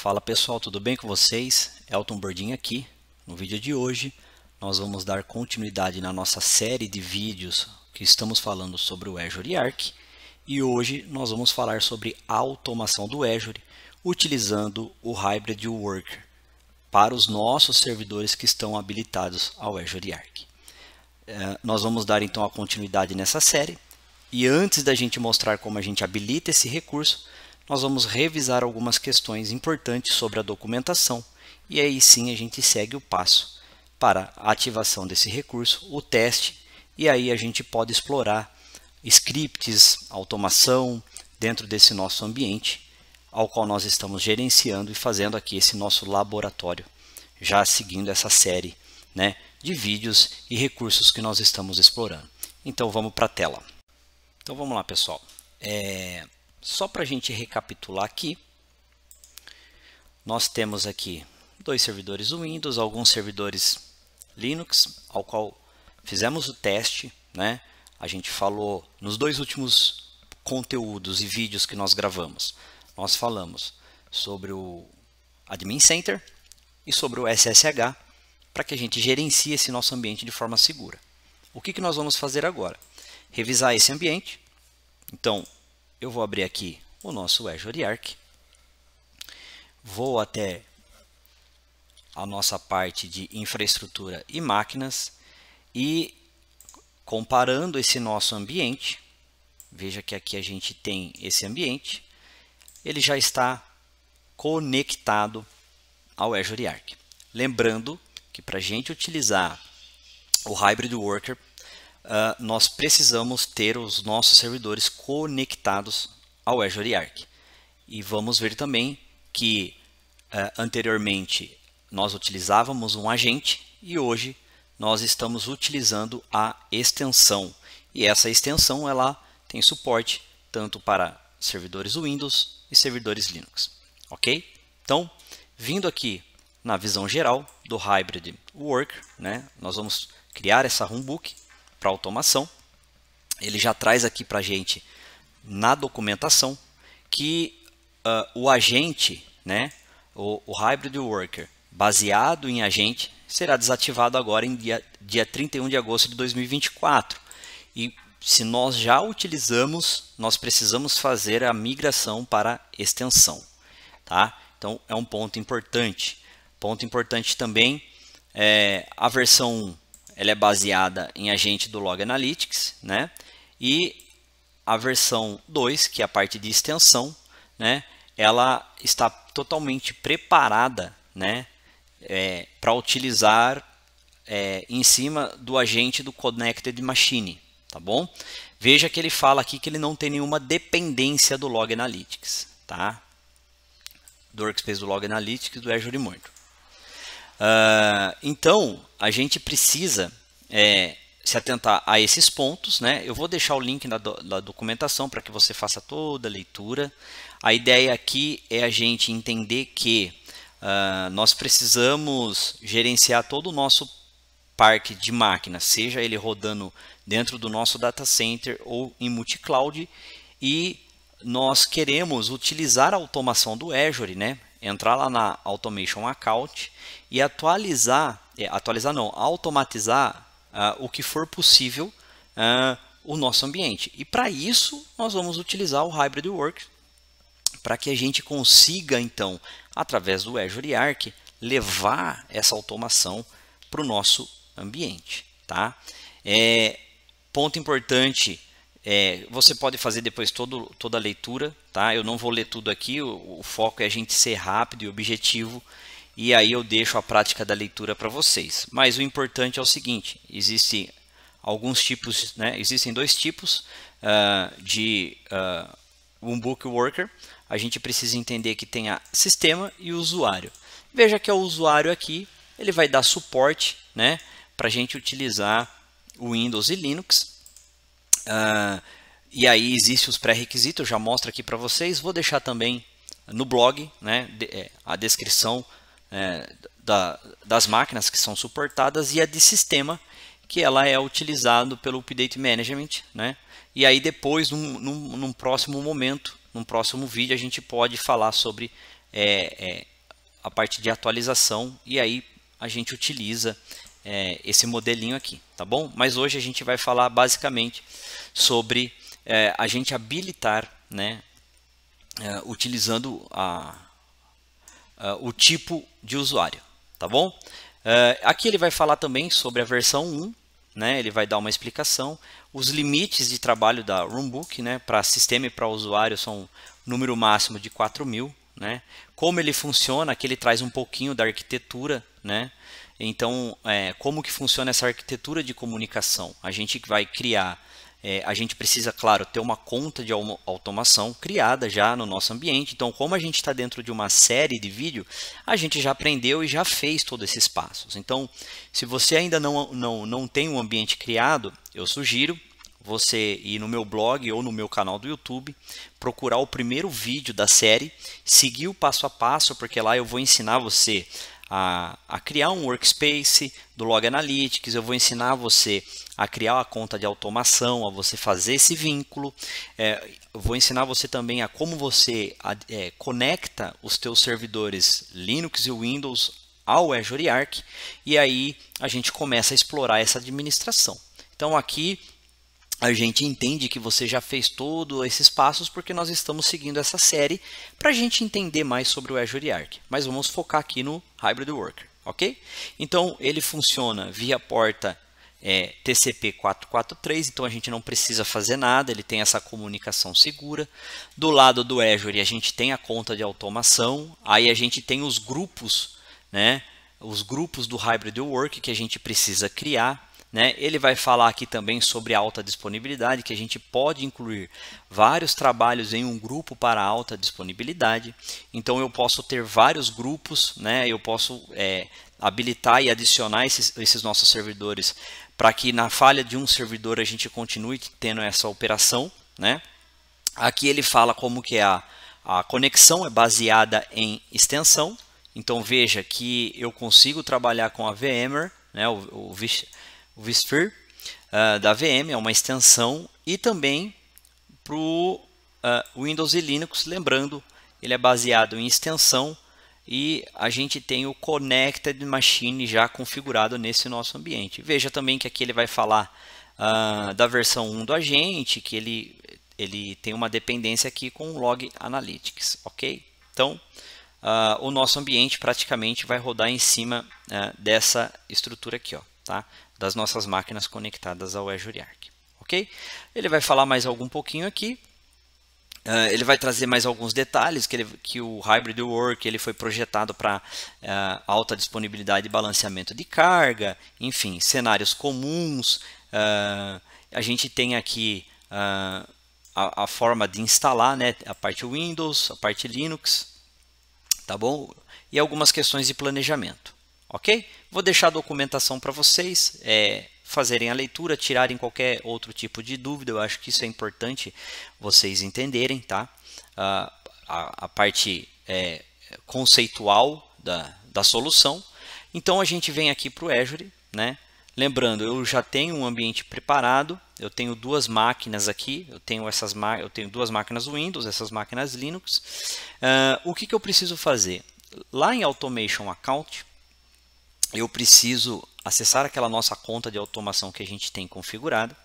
Fala pessoal, tudo bem com vocês? Elton Bordin aqui. No vídeo de hoje nós vamos dar continuidade na nossa série de vídeos que estamos falando sobre o Azure Arc, e hoje nós vamos falar sobre a automação do Azure utilizando o Hybrid Worker para os nossos servidores que estão habilitados ao Azure Arc. Nós vamos dar então a continuidade nessa série, e antes da gente mostrar como a gente habilita esse recurso, nós vamos revisar algumas questões importantes sobre a documentação, e aí sim a gente segue o passo para a ativação desse recurso, o teste, e aí a gente pode explorar scripts, automação dentro desse nosso ambiente, ao qual nós estamos gerenciando e fazendo aqui esse nosso laboratório, já seguindo essa série, né, de vídeos e recursos que nós estamos explorando. Então vamos para a tela. Então vamos lá, pessoal. Só para a gente recapitular aqui, nós temos aqui dois servidores Windows, alguns servidores Linux, ao qual fizemos o teste, né? A gente falou nos dois últimos conteúdos e vídeos que nós gravamos. Nós falamos sobre o Admin Center e sobre o SSH, para que a gente gerencie esse nosso ambiente de forma segura. O que nós vamos fazer agora? Revisar esse ambiente. Então, eu vou abrir aqui o nosso Azure Arc, vou até a nossa parte de infraestrutura e máquinas, e comparando esse nosso ambiente, veja que aqui a gente tem esse ambiente, ele já está conectado ao Azure Arc. Lembrando que para a gente utilizar o Hybrid Worker, nós precisamos ter os nossos servidores conectados ao Azure Arc. E vamos ver também que anteriormente nós utilizávamos um agente e hoje nós estamos utilizando a extensão. E essa extensão ela tem suporte tanto para servidores Windows e servidores Linux. Ok? Então, vindo aqui na visão geral do Hybrid Worker, né, nós vamos criar essa runbook para automação. Ele já traz aqui para a gente na documentação que o agente, né, o Hybrid Worker baseado em agente, será desativado agora em dia 31 de agosto de 2024. E se nós já utilizamos, nós precisamos fazer a migração para extensão. Tá? Então é um ponto importante. Ponto importante também, a versão 1 ela é baseada em agente do Log Analytics, né? E a versão 2, que é a parte de extensão, né? Ela está totalmente preparada, né? Para utilizar em cima do agente do Connected Machine, tá bom? Veja que ele fala aqui que ele não tem nenhuma dependência do Log Analytics, tá? Do Workspace do Log Analytics do Azure Monitor. Então, a gente precisa se atentar a esses pontos, né? Eu vou deixar o link da documentação para que você faça toda a leitura. A ideia aqui é a gente entender que nós precisamos gerenciar todo o nosso parque de máquinas, seja ele rodando dentro do nosso data center ou em multi-cloud, e nós queremos utilizar a automação do Azure, né? Entrar lá na Automation Account e automatizar o que for possível o nosso ambiente. E para isso nós vamos utilizar o Hybrid Worker, para que a gente consiga então, através do Azure Arc, levar essa automação para o nosso ambiente. Tá? Ponto importante, você pode fazer depois toda a leitura, tá? Eu não vou ler tudo aqui, o foco é a gente ser rápido e objetivo, e aí eu deixo a prática da leitura para vocês. Mas o importante é o seguinte, existem alguns tipos, né? Existem dois tipos de runbook worker. A gente precisa entender que tem a sistema e o usuário. Veja que o usuário aqui, ele vai dar suporte, né, para a gente utilizar o Windows e Linux. E aí existem os pré-requisitos, eu já mostro aqui para vocês. Vou deixar também no blog, né, a descrição das máquinas que são suportadas e a de sistema, que ela é utilizado pelo Update Management, né? E aí depois, num próximo momento, num próximo vídeo, a gente pode falar sobre a parte de atualização, e aí a gente utiliza esse modelinho aqui, tá bom? Mas hoje a gente vai falar basicamente sobre a gente habilitar, né, utilizando o tipo de usuário, tá bom? Aqui ele vai falar também sobre a versão 1, né? Ele vai dar uma explicação. Os limites de trabalho da Runbook, né, para sistema e para usuário são número máximo de 4.000, né? Como ele funciona, aqui ele traz um pouquinho da arquitetura, né? Então, como que funciona essa arquitetura de comunicação? A gente vai criar, a gente precisa, claro, ter uma conta de automação criada já no nosso ambiente. Então, como a gente está dentro de uma série de vídeo, a gente já aprendeu e já fez todos esses passos. Então, se você ainda não tem um ambiente criado, eu sugiro você ir no meu blog ou no meu canal do YouTube, procurar o primeiro vídeo da série, seguir o passo a passo, porque lá eu vou ensinar você a criar um workspace do Log Analytics, eu vou ensinar você a criar a conta de automação, a você fazer esse vínculo, eu vou ensinar você também a como você conecta os teus servidores Linux e Windows ao Azure Arc, e aí a gente começa a explorar essa administração. Então aqui a gente entende que você já fez todos esses passos porque nós estamos seguindo essa série para a gente entender mais sobre o Azure Arc. Mas vamos focar aqui no Hybrid Worker, ok? Então ele funciona via porta TCP 443, então a gente não precisa fazer nada, ele tem essa comunicação segura. Do lado do Azure a gente tem a conta de automação, aí a gente tem os grupos, né? Os grupos do Hybrid Work que a gente precisa criar. Ele vai falar aqui também sobre alta disponibilidade, que a gente pode incluir vários trabalhos em um grupo para alta disponibilidade. Então eu posso ter vários grupos, né? Eu posso habilitar e adicionar esses nossos servidores para que na falha de um servidor a gente continue tendo essa operação, né? Aqui ele fala como que a conexão é baseada em extensão. Então veja que eu consigo trabalhar com a VMware, né? O vSphere da VM é uma extensão, e também para o Windows e Linux, lembrando, ele é baseado em extensão e a gente tem o Connected Machine já configurado nesse nosso ambiente. Veja também que aqui ele vai falar da versão 1 do agente, que ele tem uma dependência aqui com o Log Analytics, ok? Então, o nosso ambiente praticamente vai rodar em cima dessa estrutura aqui, ó, tá? Das nossas máquinas conectadas ao Azure Arc, ok? Ele vai falar mais algum pouquinho aqui. Ele vai trazer mais alguns detalhes, que o Hybrid Work ele foi projetado para alta disponibilidade e balanceamento de carga, enfim, cenários comuns. A gente tem aqui a forma de instalar, né, a parte Windows, a parte Linux, tá bom? E algumas questões de planejamento. Ok? Vou deixar a documentação para vocês fazerem a leitura, tirarem qualquer outro tipo de dúvida. Eu acho que isso é importante vocês entenderem, tá? A parte conceitual da solução. Então a gente vem aqui para o Azure, né? Lembrando, eu já tenho um ambiente preparado, eu tenho duas máquinas aqui, eu tenho duas máquinas Windows, essas máquinas Linux. O que eu preciso fazer? Lá em Automation Account, eu preciso acessar aquela nossa conta de automação que a gente tem configurada.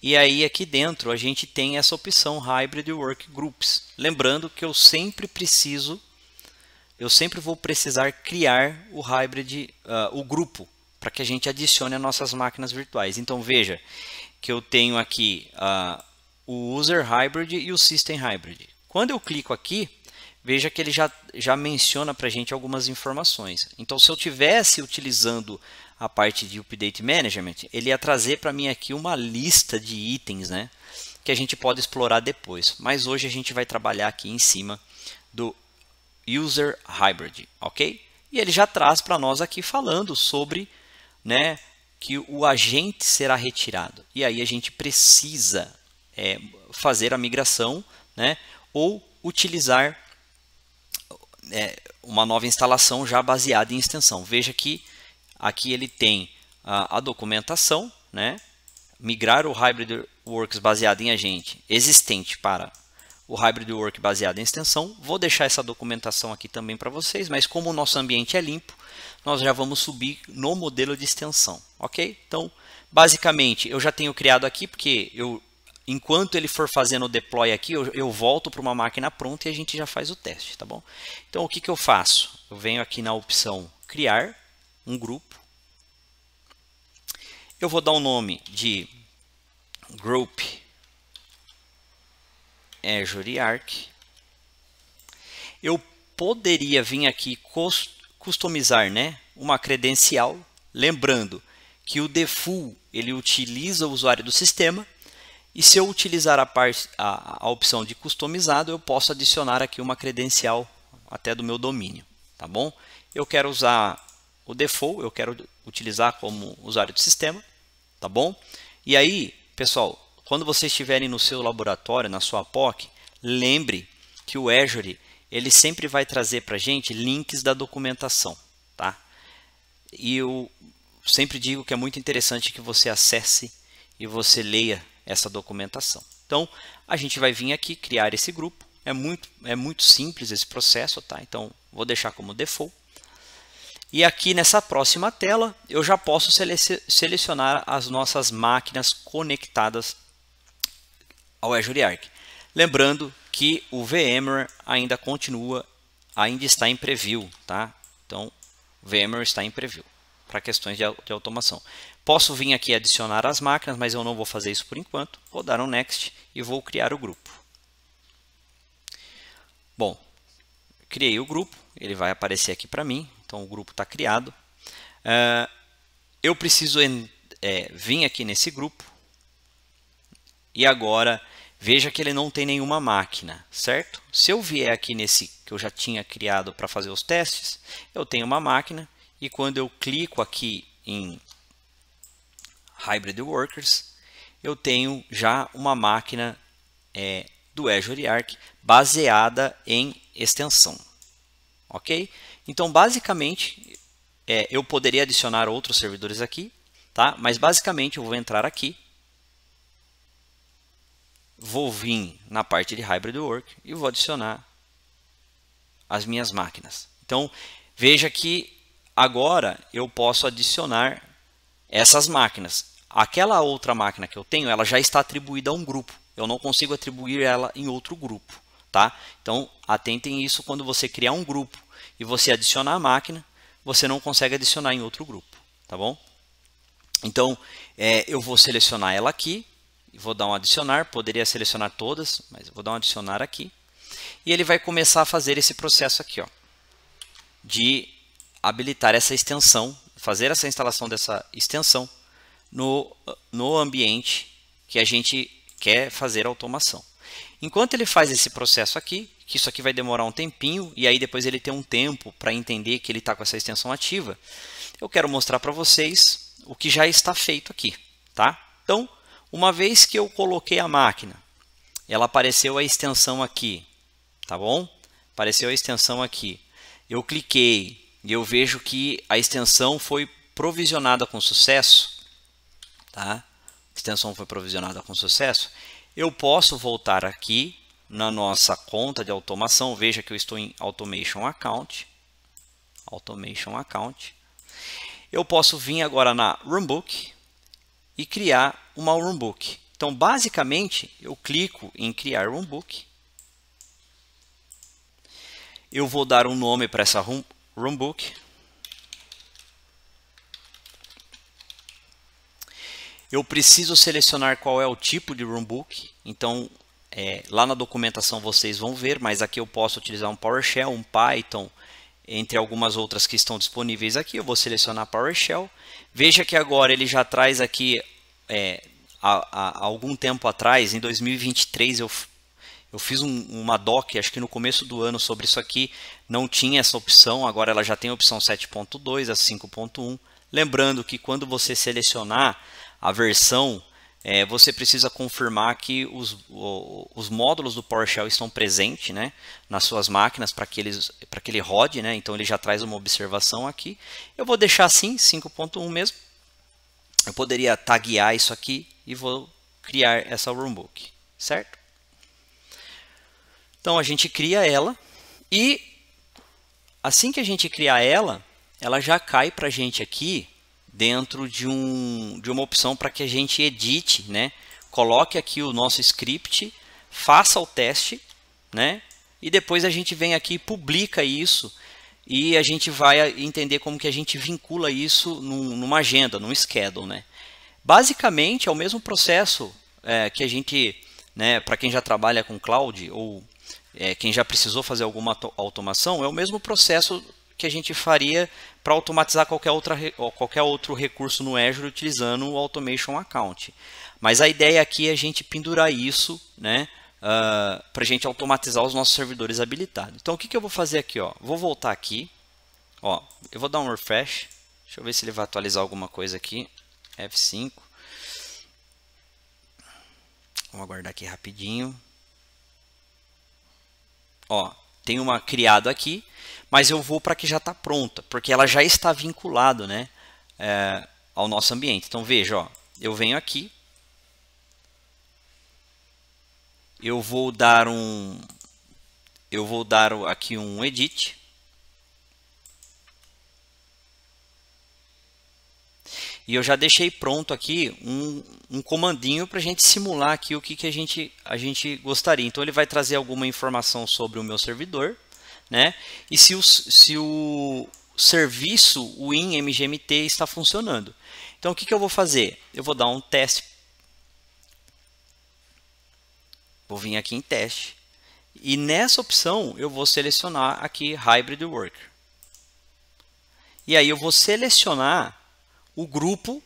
E aí aqui dentro a gente tem essa opção Hybrid Work Groups. Lembrando que eu sempre vou precisar criar o Hybrid, o grupo, para que a gente adicione as nossas máquinas virtuais. Então veja que eu tenho aqui o User Hybrid e o System Hybrid. Quando eu clico aqui, veja que ele já menciona para a gente algumas informações. Então, se eu tivesse utilizando a parte de Update Management, ele ia trazer para mim aqui uma lista de itens, né, que a gente pode explorar depois. Mas hoje a gente vai trabalhar aqui em cima do User Hybrid, ok? E ele já traz para nós aqui falando sobre, né, que o agente será retirado. E aí a gente precisa fazer a migração, né, ou utilizar uma nova instalação já baseada em extensão. Veja que aqui ele tem a documentação, né? Migrar o Hybrid Works baseado em agente existente para o Hybrid Work baseado em extensão. Vou deixar essa documentação aqui também para vocês, mas como o nosso ambiente é limpo, nós já vamos subir no modelo de extensão, ok? Então, basicamente, eu já tenho criado aqui, porque enquanto ele for fazendo o deploy aqui, eu volto para uma máquina pronta e a gente já faz o teste, tá bom? Então, o que eu faço? Eu venho aqui na opção criar um grupo. Eu vou dar o nome de Group Azure Arc. Eu poderia vir aqui customizar, né, uma credencial, lembrando que o default ele utiliza o usuário do sistema, e se eu utilizar a opção de customizado, eu posso adicionar aqui uma credencial até do meu domínio, tá bom? Eu quero usar o default, eu quero utilizar como usuário do sistema, tá bom? E aí, pessoal, quando vocês estiverem no seu laboratório, na sua POC, lembre que o Azure ele sempre vai trazer para a gente links da documentação, tá? E eu sempre digo que é muito interessante que você acesse e você leia essa documentação. Então, a gente vai vir aqui criar esse grupo. É muito simples esse processo, tá? Então, vou deixar como default. E aqui nessa próxima tela, eu já posso selecionar as nossas máquinas conectadas ao Azure Arc. Lembrando que o VMware ainda está em preview, tá? Então, o VMware está em preview para questões de automação. Posso vir aqui adicionar as máquinas, mas eu não vou fazer isso por enquanto. Vou dar um Next e vou criar o grupo. Bom, criei o grupo, ele vai aparecer aqui para mim. Então, o grupo está criado. Eu preciso vir aqui nesse grupo. E agora, veja que ele não tem nenhuma máquina, certo? Se eu vier aqui nesse que eu já tinha criado para fazer os testes, eu tenho uma máquina. E quando eu clico aqui em Hybrid Workers, eu tenho já uma máquina do Azure Arc baseada em extensão. Ok? Então, basicamente, eu poderia adicionar outros servidores aqui, tá? Mas basicamente eu vou entrar aqui, vou vir na parte de Hybrid Work e vou adicionar as minhas máquinas. Então, veja que agora eu posso adicionar essas máquinas. Aquela outra máquina que eu tenho, ela já está atribuída a um grupo. Eu não consigo atribuir ela em outro grupo, tá? Então, atentem isso quando você criar um grupo e você adicionar a máquina, você não consegue adicionar em outro grupo, tá bom? Então, eu vou selecionar ela aqui, e vou dar um adicionar, poderia selecionar todas, mas eu vou dar um adicionar aqui. E ele vai começar a fazer esse processo aqui, ó, de habilitar essa extensão, fazer essa instalação dessa extensão no ambiente que a gente quer fazer a automação. Enquanto ele faz esse processo aqui, que isso aqui vai demorar um tempinho, e aí depois ele tem um tempo para entender que ele está com essa extensão ativa, eu quero mostrar para vocês o que já está feito aqui, tá? Então, uma vez que eu coloquei a máquina, ela apareceu a extensão aqui, tá bom? Apareceu a extensão aqui. Eu cliquei e eu vejo que a extensão foi provisionada com sucesso, tá? A extensão foi provisionada com sucesso. Eu posso voltar aqui na nossa conta de automação. Veja que eu estou em Automation Account. Eu posso vir agora na Runbook e criar uma Runbook. Então, basicamente, eu clico em criar Runbook. Eu vou dar um nome para essa Runbook. Eu preciso selecionar qual é o tipo de Runbook. Então, lá na documentação vocês vão ver, mas aqui eu posso utilizar um PowerShell, um Python, entre algumas outras que estão disponíveis aqui. Eu vou selecionar PowerShell. Veja que agora ele já traz aqui, há algum tempo atrás, em 2023, eu fiz uma doc, acho que no começo do ano, sobre isso aqui. Não tinha essa opção, agora ela já tem a opção 7.2 a 5.1. Lembrando que quando você selecionar a versão, você precisa confirmar que os módulos do PowerShell estão presentes, né, nas suas máquinas para que ele rode, né? Então ele já traz uma observação aqui. Eu vou deixar assim, 5.1 mesmo. Eu poderia taguear isso aqui e vou criar essa Runbook, certo? Então a gente cria ela e assim que a gente criar ela já cai para a gente aqui dentro de uma opção para que a gente edite, né? Coloque aqui o nosso script, faça o teste, né? E depois a gente vem aqui e publica isso e a gente vai entender como que a gente vincula isso numa agenda, num schedule, né? Basicamente é o mesmo processo que a gente, né, para quem já trabalha com cloud ou quem já precisou fazer alguma automação, é o mesmo processo que a gente faria para automatizar qualquer outro recurso no Azure utilizando o Automation Account. Mas a ideia aqui é a gente pendurar isso, né, para a gente automatizar os nossos servidores habilitados. Então o que eu vou fazer aqui? Ó? Vou voltar aqui, ó, eu vou dar um refresh, deixa eu ver se ele vai atualizar alguma coisa aqui, F5. Vamos aguardar aqui rapidinho. Ó, tem uma criada aqui, mas eu vou para que já está pronta, porque ela já está vinculada, né, ao nosso ambiente. Então veja, ó, eu venho aqui, eu vou dar aqui um edit. E eu já deixei pronto aqui um comandinho para a gente simular aqui o que a gente gostaria. Então ele vai trazer alguma informação sobre o meu servidor, né? E se o serviço WinMGMT está funcionando. Então o que eu vou fazer? Eu vou dar um teste. Vou vir aqui em teste. E nessa opção eu vou selecionar aqui Hybrid Worker. E aí eu vou selecionar o grupo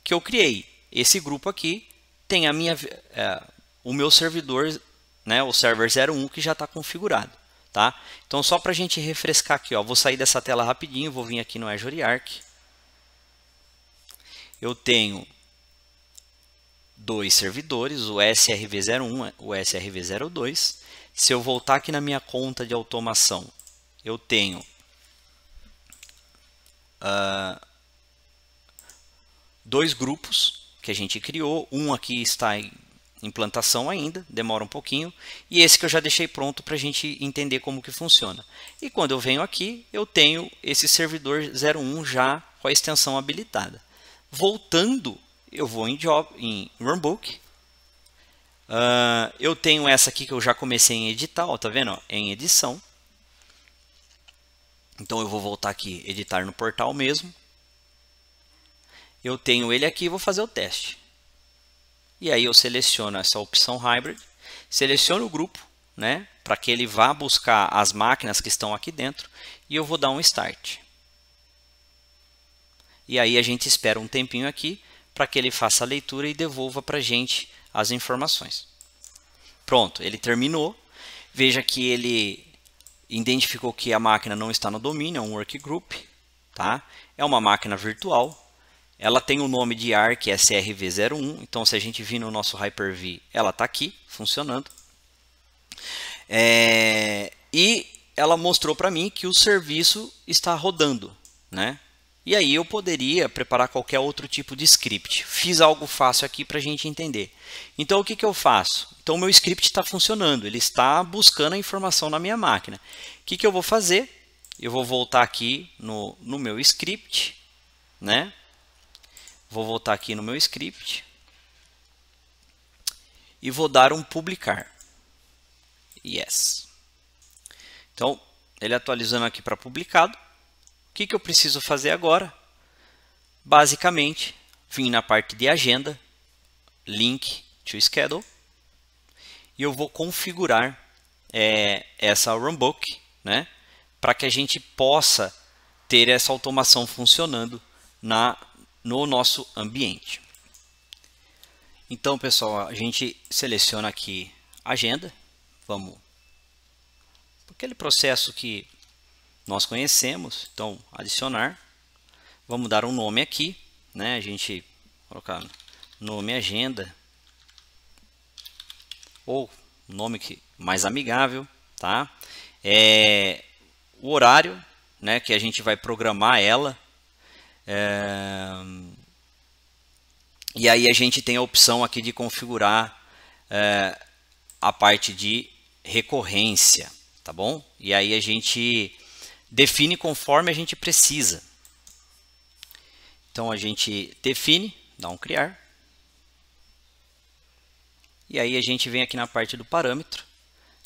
que eu criei. Esse grupo aqui tem o meu servidor, né, o server 01 que já está configurado. Tá? Então só para a gente refrescar aqui, ó, vou sair dessa tela rapidinho, vou vir aqui no Azure Arc. Eu tenho dois servidores, o SRV01 e o SRV02. Se eu voltar aqui na minha conta de automação, eu tenho dois grupos que a gente criou. Um aqui está em implantação ainda, demora um pouquinho. E esse que eu já deixei pronto para a gente entender como que funciona. E quando eu venho aqui, eu tenho esse servidor 01 já com a extensão habilitada. Voltando, eu vou em Runbook. Eu tenho essa aqui que eu já comecei em editar, ó, tá vendo? Ó, em edição. Então eu vou voltar aqui, editar no portal mesmo. Eu tenho ele aqui e vou fazer o teste. E aí eu seleciono essa opção Hybrid, seleciono o grupo, né, para que ele vá buscar as máquinas que estão aqui dentro e eu vou dar um Start. E aí a gente espera um tempinho aqui para que ele faça a leitura e devolva para a gente as informações. Pronto, ele terminou. Veja que ele identificou que a máquina não está no domínio, é um workgroup, tá? É uma máquina virtual. Ela tem o nome de ARC SRV01, então se a gente vir no nosso Hyper-V, ela está aqui, funcionando. E ela mostrou para mim que o serviço está rodando, né? E aí eu poderia preparar qualquer outro tipo de script. Fiz algo fácil aqui para a gente entender. Então o que eu faço? Então o meu script está funcionando, ele está buscando a informação na minha máquina. O que eu vou fazer? Eu vou voltar aqui no meu script, né? Vou voltar aqui no meu script e vou dar um publicar. Yes. Então, ele atualizando aqui para publicado. O que eu preciso fazer agora? Basicamente, vim na parte de agenda, link to schedule, e eu vou configurar essa runbook, né, para que a gente possa ter essa automação funcionando no nosso ambiente. Então, pessoal, a gente seleciona aqui agenda, vamos aquele processo que nós conhecemos, então adicionar, vamos dar um nome aqui, né? A gente colocar nome agenda ou nome mais amigável, tá? O horário, né, que a gente vai programar ela. E aí a gente tem a opção aqui de configurar a parte de recorrência, tá bom? E aí a gente define conforme a gente precisa. Então a gente define, dá um criar. E aí a gente vem aqui na parte do parâmetro,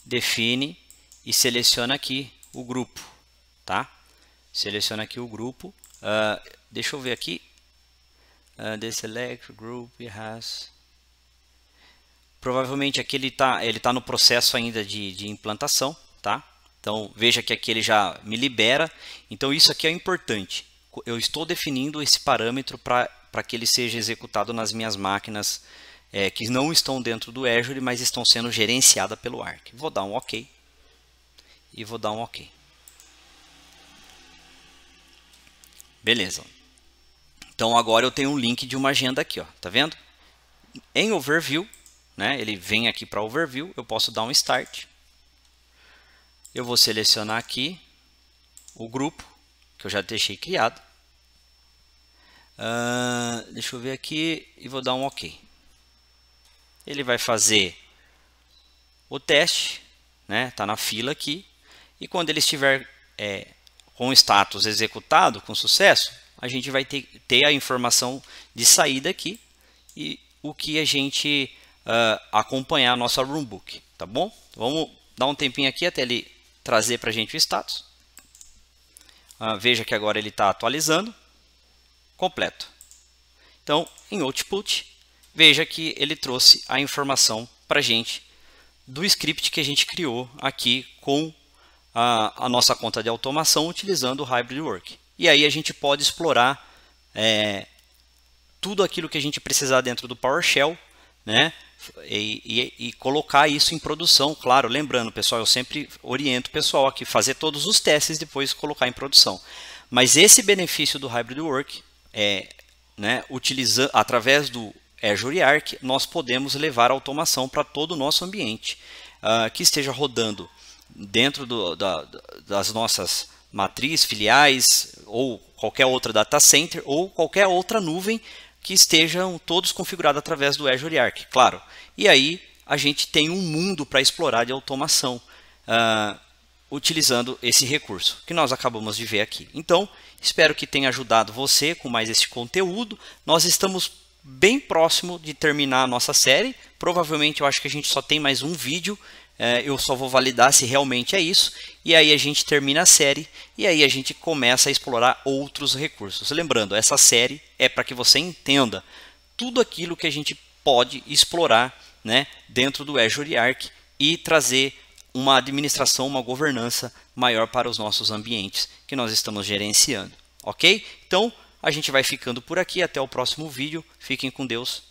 define e seleciona aqui o grupo, tá? Seleciona aqui o grupo. Deixa eu ver aqui. The select group has. Provavelmente aqui ele tá no processo ainda de implantação, tá? Então veja que aqui ele já me libera. Então isso aqui é importante. Eu estou definindo esse parâmetro para que ele seja executado nas minhas máquinas que não estão dentro do Azure, mas estão sendo gerenciadas pelo Arc. Vou dar um OK. E vou dar um OK. Beleza. Então agora eu tenho um link de uma agenda aqui, ó. Tá vendo? Em Overview, né? Ele vem aqui para Overview. Eu posso dar um Start. Eu vou selecionar aqui o grupo que eu já deixei criado. Deixa eu ver aqui e vou dar um OK. Ele vai fazer o teste, né? Tá na fila aqui. E quando ele estiver com o status executado com sucesso, a gente vai ter a informação de saída aqui e o que a gente acompanhar a nossa runbook, tá bom? Vamos dar um tempinho aqui até ele trazer para a gente o status. Veja que agora ele está atualizando, completo. Então, em Output, veja que ele trouxe a informação para a gente do script que a gente criou aqui com a nossa conta de automação utilizando o Hybrid Work. E aí a gente pode explorar tudo aquilo que a gente precisar dentro do PowerShell, né? E colocar isso em produção. Claro, lembrando, pessoal, eu sempre oriento o pessoal aqui fazer todos os testes e depois colocar em produção. Mas esse benefício do Hybrid Work utilizando através do Azure Arc, nós podemos levar a automação para todo o nosso ambiente que esteja rodando dentro das nossas matrizes, filiais ou qualquer outra data center ou qualquer outra nuvem que estejam todos configurados através do Azure Arc, claro. E aí a gente tem um mundo para explorar de automação utilizando esse recurso que nós acabamos de ver aqui. Então, espero que tenha ajudado você com mais esse conteúdo. Nós estamos bem próximo de terminar a nossa série. Provavelmente eu acho que a gente só tem mais um vídeo. Eu só vou validar se realmente é isso. E aí a gente termina a série e aí a gente começa a explorar outros recursos. Lembrando, essa série é para que você entenda tudo aquilo que a gente pode explorar, né, dentro do Azure Arc e trazer uma administração, uma governança maior para os nossos ambientes que nós estamos gerenciando. Ok? Então, a gente vai ficando por aqui. Até o próximo vídeo. Fiquem com Deus.